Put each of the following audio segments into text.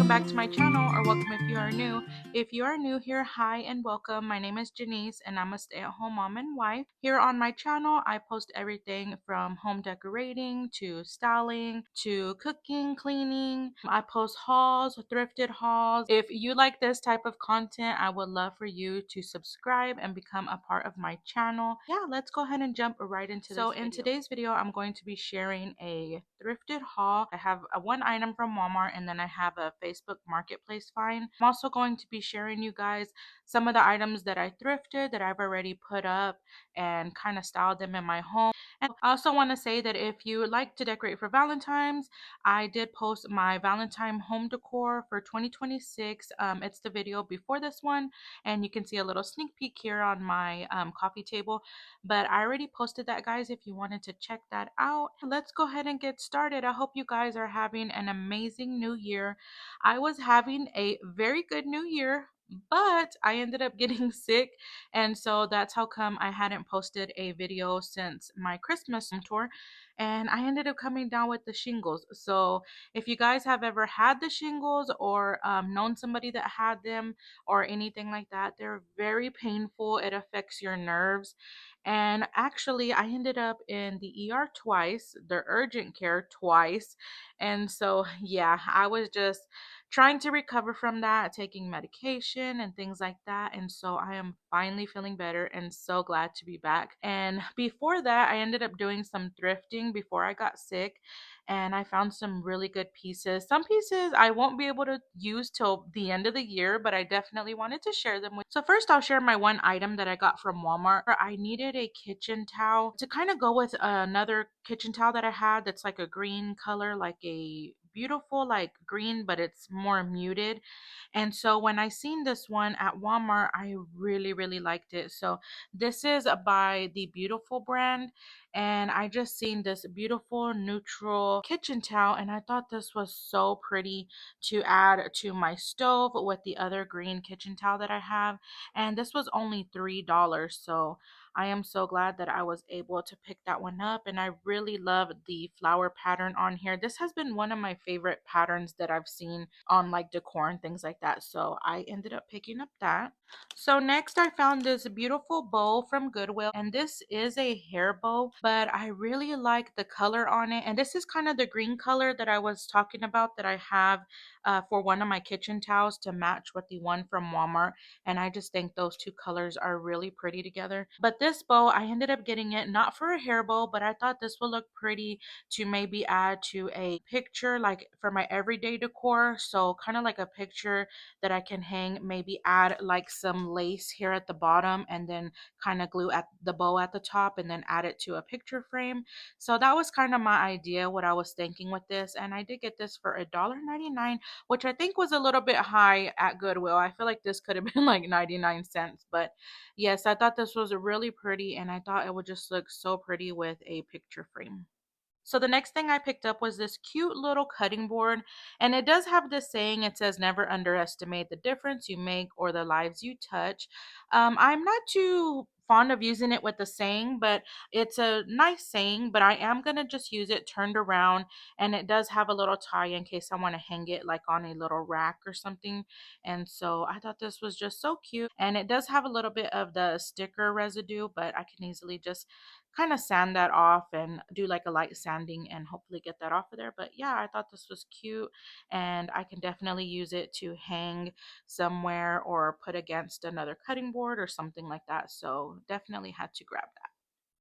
welcome back to my channel, or welcome if you are new. If you are new here, hi and welcome. My name is Janice and I'm a stay-at-home mom and wife. Here on my channel, I post everything from home decorating to styling to cooking, cleaning. I post hauls, thrifted hauls. If you like this type of content, I would love for you to subscribe and become a part of my channel. Yeah, let's go ahead and jump right into this video. So in today's video, I'm going to be sharing a thrifted haul. I have one item from Walmart and then I have a Facebook marketplace find. I'm also going to be sharing you guys some of the items that I thrifted that I've already put up and kind of styled them in my home. And I also want to say that if you like to decorate for Valentine's, I did post my Valentine home decor for 2026. It's the video before this one, and you can see a little sneak peek here on my coffee table. But I already posted that, guys, if you wanted to check that out. Let's go ahead and get started. I hope you guys are having an amazing new year. I was having a very good new year, but I ended up getting sick, and so that's how come I hadn't posted a video since my Christmas tour, and I ended up coming down with the shingles. So if you guys have ever had the shingles or known somebody that had them or anything like that, they're very painful. It affects your nerves, and actually I ended up in the ER twice, the urgent care twice. And so yeah, I was just trying to recover from that, taking medication and things like that. And so I am finally feeling better and so glad to be back. And before that, I ended up doing some thrifting before I got sick, and I found some really good pieces. Some pieces I won't be able to use till the end of the year, but I definitely wanted to share them with. So first I'll share my one item that I got from Walmart. I needed a kitchen towel to kind of go with another kitchen towel that I had that's like a green color, like a beautiful like green, but it's more muted. And so when I seen this one at Walmart, I really liked it. So this is by the Beautiful brand, and I just seen this beautiful neutral kitchen towel, and I thought this was so pretty to add to my stove with the other green kitchen towel that I have. And this was only $3. So I am so glad that I was able to pick that one up, and I really love the flower pattern on here. This has been one of my favorite patterns that I've seen on like decor and things like that, so I ended up picking up that. So next I found this beautiful bow from Goodwill, and this is a hair bow, but I really like the color on it, and this is kind of the green color that I was talking about that I have for one of my kitchen towels to match with the one from Walmart. And I just think those two colors are really pretty together. But this bow, I ended up getting it not for a hair bow, but I thought this would look pretty to maybe add to a picture like for my everyday decor. So kind of like a picture that I can hang, maybe add like some lace here at the bottom and then kind of glue at the bow at the top and then add it to a picture frame. So that was kind of my idea, what I was thinking with this. And I did get this for $1.99, which I think was a little bit high at Goodwill. I feel like this could have been like 99 cents. But yes, I thought this was really pretty, and I thought it would just look so pretty with a picture frame. So the next thing I picked up was this cute little cutting board, and it does have this saying. It says, never underestimate the difference you make or the lives you touch. I'm not too fond of using it with the saying, but it's a nice saying. But I am going to just use it turned around, and it does have a little tie in case I want to hang it like on a little rack or something. And so I thought this was just so cute, and it does have a little bit of the sticker residue, but I can easily just kind of sand that off and do like a light sanding and hopefully get that off of there. But yeah, I thought this was cute, and I can definitely use it to hang somewhere or put against another cutting board or something like that. So definitely had to grab that.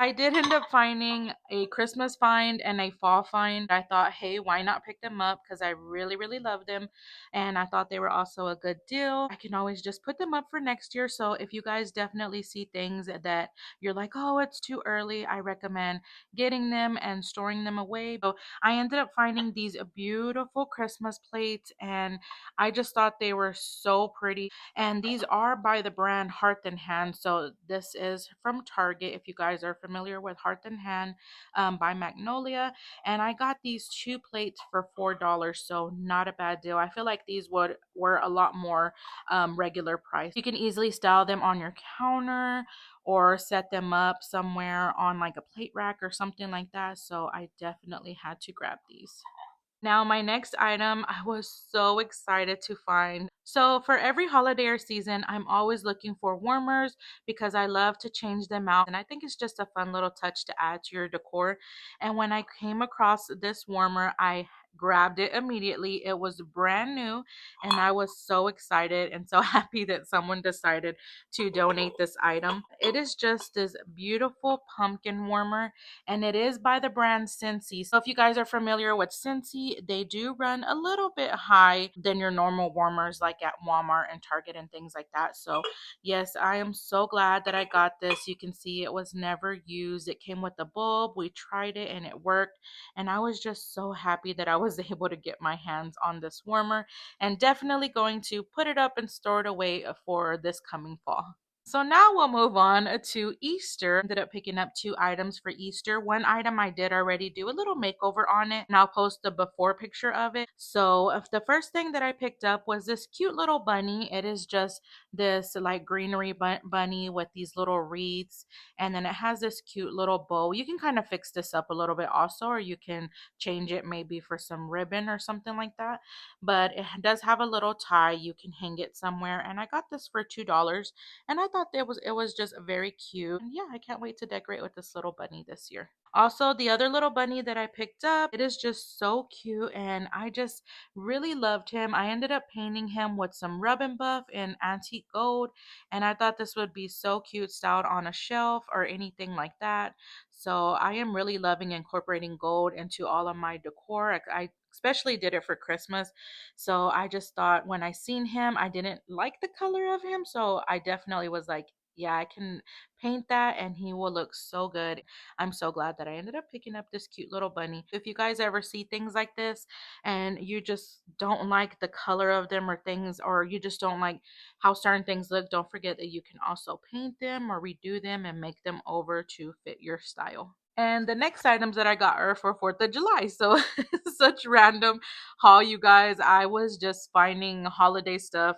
I did end up finding a Christmas find and a fall find. I thought, hey, why not pick them up? Because I really love them. And I thought they were also a good deal. I can always just put them up for next year. So if you guys definitely see things that you're like, oh, it's too early, I recommend getting them and storing them away. So I ended up finding these beautiful Christmas plates, and I just thought they were so pretty. And these are by the brand Hearth and Hand. So this is from Target, if you guys are familiar with Hearth and Hand, by Magnolia. And I got these two plates for $4, so not a bad deal. I feel like these were a lot more regular price. You can easily style them on your counter or set them up somewhere on like a plate rack or something like that. So I definitely had to grab these. Now, my next item, I was so excited to find. So, for every holiday or season, I'm always looking for warmers because I love to change them out. And I think it's just a fun little touch to add to your decor. And when I came across this warmer, I grabbed it immediately. It was brand new, and I was so excited and so happy that someone decided to donate this item. It is just this beautiful pumpkin warmer, and it is by the brand Scentsy. So if you guys are familiar with Scentsy, they do run a little bit high than your normal warmers like at Walmart and Target and things like that. So yes, I am so glad that I got this. You can see it was never used. It came with the bulb. We tried it and it worked. And I was just so happy that I was able to get my hands on this warmer, and definitely going to put it up and store it away for this coming fall. So now we'll move on to Easter. Ended up picking up two items for Easter. One item I did already do a little makeover on it, and I'll post the before picture of it. So the first thing that I picked up was this cute little bunny. It is just this like greenery bunny with these little wreaths, and then it has this cute little bow. You can kind of fix this up a little bit also, or you can change it maybe for some ribbon or something like that. But it does have a little tie. You can hang it somewhere, and I got this for $2, and I thought it was just very cute. And yeah, I can't wait to decorate with this little bunny this year. Also, the other little bunny that I picked up, it is just so cute, and I just really loved him. I ended up painting him with some rub and buff in antique gold, and I thought this would be so cute styled on a shelf or anything like that. So I am really loving incorporating gold into all of my decor. I especially did it for Christmas. So I just thought when I seen him, I didn't like the color of him. So I definitely was like, yeah, I can paint that and he will look so good. I'm so glad that I ended up picking up this cute little bunny. If you guys ever see things like this and you just don't like the color of them or things, or you just don't like how certain things look, don't forget that you can also paint them or redo them and make them over to fit your style. And the next items that I got are for 4th of July. So such random haul, you guys. I was just finding holiday stuff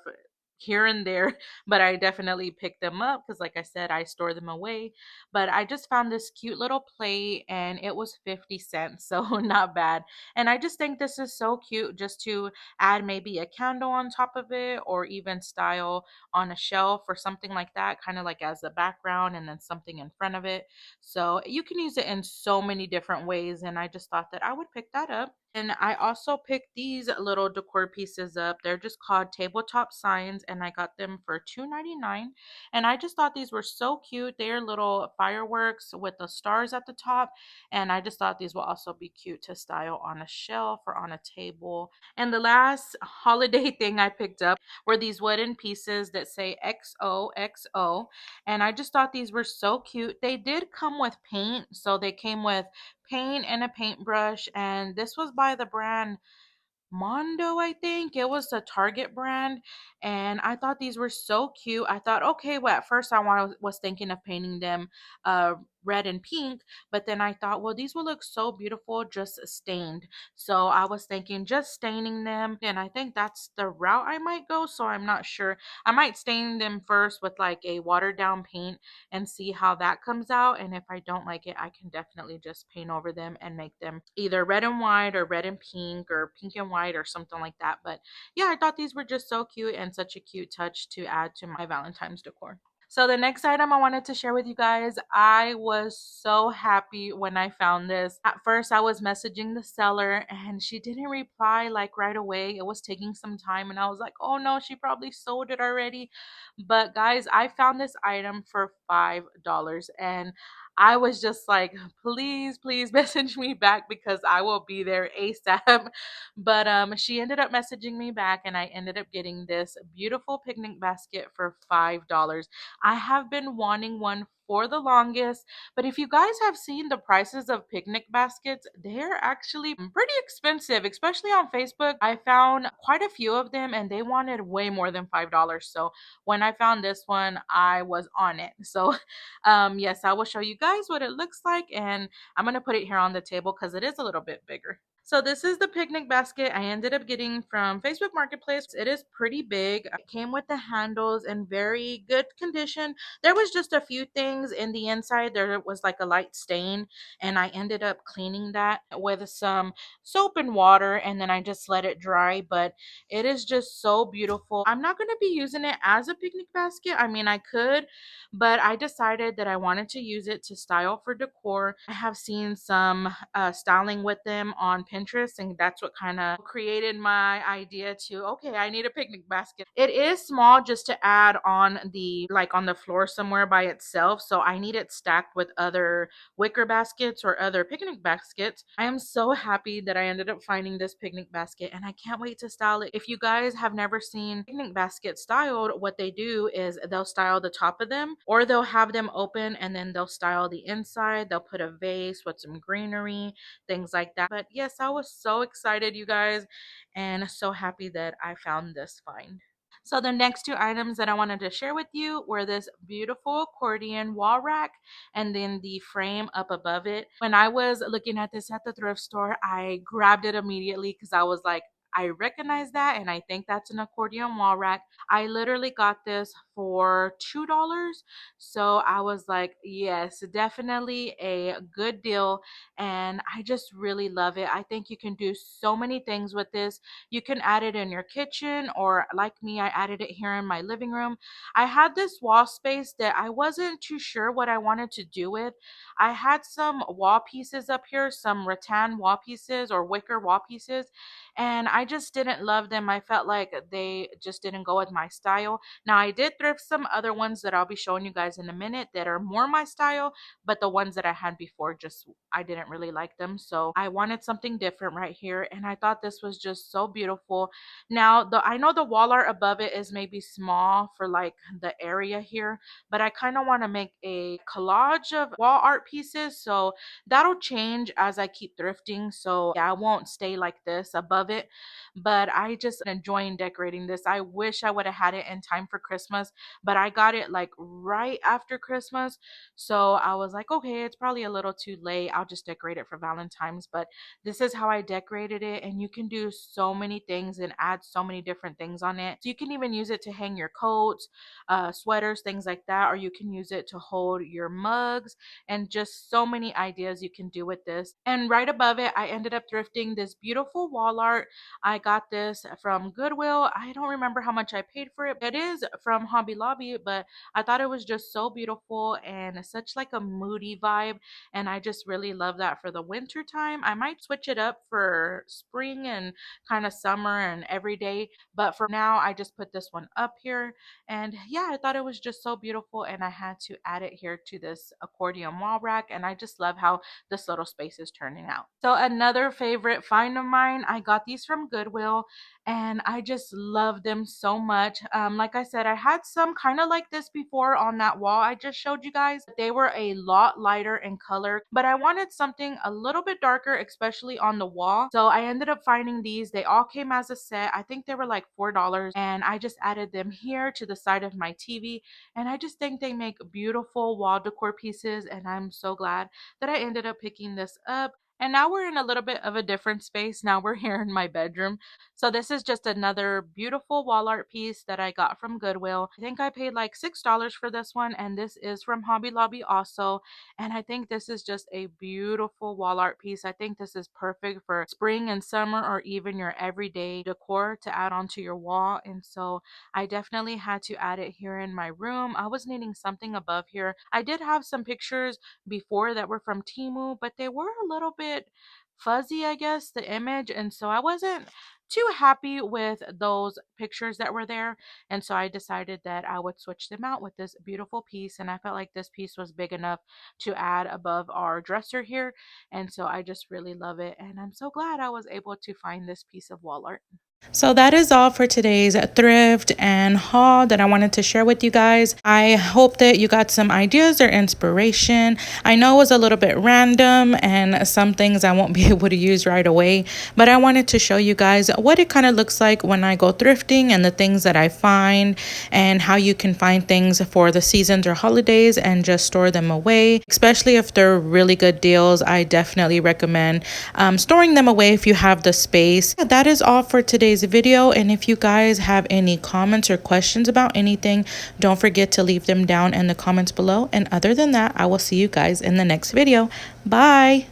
here and there, but I definitely picked them up because, like I said, I store them away. But I just found this cute little plate and it was 50 cents, so not bad. And I just think this is so cute just to add maybe a candle on top of it, or even style on a shelf or something like that, kind of like as a background and then something in front of it. So you can use it in so many different ways, and I just thought that I would pick that up. And I also picked these little decor pieces up. They're just called tabletop signs, and I got them for $2.99. And I just thought these were so cute. They are little fireworks with the stars at the top, and I just thought these will also be cute to style on a shelf or on a table. And the last holiday thing I picked up were these wooden pieces that say XOXO, and I just thought these were so cute. They did come with paint, so they came with paint and a paintbrush, and this was by the brand Mondo, I think. It was a Target brand, and I thought these were so cute. I thought, okay, well, at first was thinking of painting them red and pink, but then I thought, well, these will look so beautiful just stained. So I was thinking just staining them, and I think that's the route I might go. So I'm not sure. I might stain them first with like a watered down paint and see how that comes out. And if I don't like it, I can definitely just paint over them and make them either red and white or red and pink or pink and white or something like that. But yeah, I thought these were just so cute and such a cute touch to add to my Valentine's decor. So the next item I wanted to share with you guys, I was so happy when I found this. At first, I was messaging the seller and she didn't reply like right away. It was taking some time and I was like, oh no, she probably sold it already. But guys, I found this item for $5 and I was just like, please, please message me back because I will be there ASAP. But she ended up messaging me back and I ended up getting this beautiful picnic basket for $5. I have been wanting one for the longest, but if you guys have seen the prices of picnic baskets, they're actually pretty expensive, especially on Facebook. I found quite a few of them and they wanted way more than $5. So when I found this one, I was on it. So yes, I will show you guys what it looks like, and I'm going to put it here on the table because it is a little bit bigger. So this is the picnic basket I ended up getting from Facebook Marketplace. It is pretty big. It came with the handles in very good condition. There was just a few things in the inside. There was like a light stain, and I ended up cleaning that with some soap and water, and then I just let it dry. But it is just so beautiful. I'm not going to be using it as a picnic basket. I mean, I could, but I decided that I wanted to use it to style for decor. I have seen some styling with them on Pinterest, and that's what kind of created my idea to, okay, I need a picnic basket. It is small just to add on the like on the floor somewhere by itself, so I need it stacked with other wicker baskets or other picnic baskets. I am so happy that I ended up finding this picnic basket, and I can't wait to style it. If you guys have never seen picnic basket styled, what they do is they'll style the top of them, or they'll have them open and then they'll style the inside. They'll put a vase with some greenery, things like that. But yes, I was so excited, you guys, and so happy that I found this find. So the next two items that I wanted to share with you were this beautiful accordion wall rack and then the frame up above it. When I was looking at this at the thrift store, I grabbed it immediately because I was like, I recognize that and I think that's an accordion wall rack. I literally got this for $2. So I was like, yes, definitely a good deal. And I just really love it. I think you can do so many things with this. You can add it in your kitchen, or like me, I added it here in my living room. I had this wall space that I wasn't too sure what I wanted to do with. I had some wall pieces up here, some rattan wall pieces or wicker wall pieces, and I just didn't love them. I felt like they just didn't go with my style. Now, I did thrift some other ones that I'll be showing you guys in a minute that are more my style, but the ones that I had before just I didn't really like them. So I wanted something different right here, and I thought this was just so beautiful. Now, the I know the wall art above it is maybe small for like the area here, but I kind of want to make a collage of wall art pieces. So that'll change as I keep thrifting. So yeah, I won't stay like this above it, but I just enjoying decorating this. I wish I would have had it in time for Christmas, but I got it like right after Christmas. So I was like, okay, it's probably a little too late. I'll just decorate it for Valentine's. But this is how I decorated it, and you can do so many things and add so many different things on it. So you can even use it to hang your coats, sweaters, things like that, or you can use it to hold your mugs, and just so many ideas you can do with this. And right above it, I ended up thrifting this beautiful wall art. I got this from Goodwill. I don't remember how much I paid for it. It is from Hobby Lobby, but I thought it was just so beautiful and such like a moody vibe, and I just really love that for the winter time. I might switch it up for spring and kind of summer and every day, but for now I just put this one up here. And yeah, I thought it was just so beautiful, and I had to add it here to this accordion wall rack, and I just love how this little space is turning out. So another favorite find of mine, I got these from Goodwill, and I just love them so much. Like I said, I had some kind of like this before on that wall I just showed you guys. They were a lot lighter in color, but I wanted something a little bit darker, especially on the wall. So I ended up finding these. They all came as a set. I think they were like $4, and I just added them here to the side of my TV. And I just think they make beautiful wall decor pieces, and I'm so glad that I ended up picking this up. And now we're in a little bit of a different space. Now we're here in my bedroom. So this is just another beautiful wall art piece that I got from Goodwill. I think I paid like $6 for this one, and this is from Hobby Lobby also. And I think this is just a beautiful wall art piece. I think this is perfect for spring and summer, or even your everyday decor to add onto your wall. And so I definitely had to add it here in my room. I was needing something above here. I did have some pictures before that were from Temu, but they were a little bit fuzzy, I guess, the image. And so I wasn't too happy with those pictures that were there. And so I decided that I would switch them out with this beautiful piece. And I felt like this piece was big enough to add above our dresser here. And so I just really love it. And I'm so glad I was able to find this piece of wall art. So that is all for today's thrift and haul that I wanted to share with you guys. I hope that you got some ideas or inspiration. I know it was a little bit random and some things I won't be able to use right away, but I wanted to show you guys what it kind of looks like when I go thrifting and the things that I find and how you can find things for the seasons or holidays and just store them away, especially if they're really good deals. I definitely recommend storing them away if you have the space. That is all for today's video, and if you guys have any comments or questions about anything, don't forget to leave them down in the comments below. And other than that, I will see you guys in the next video. Bye.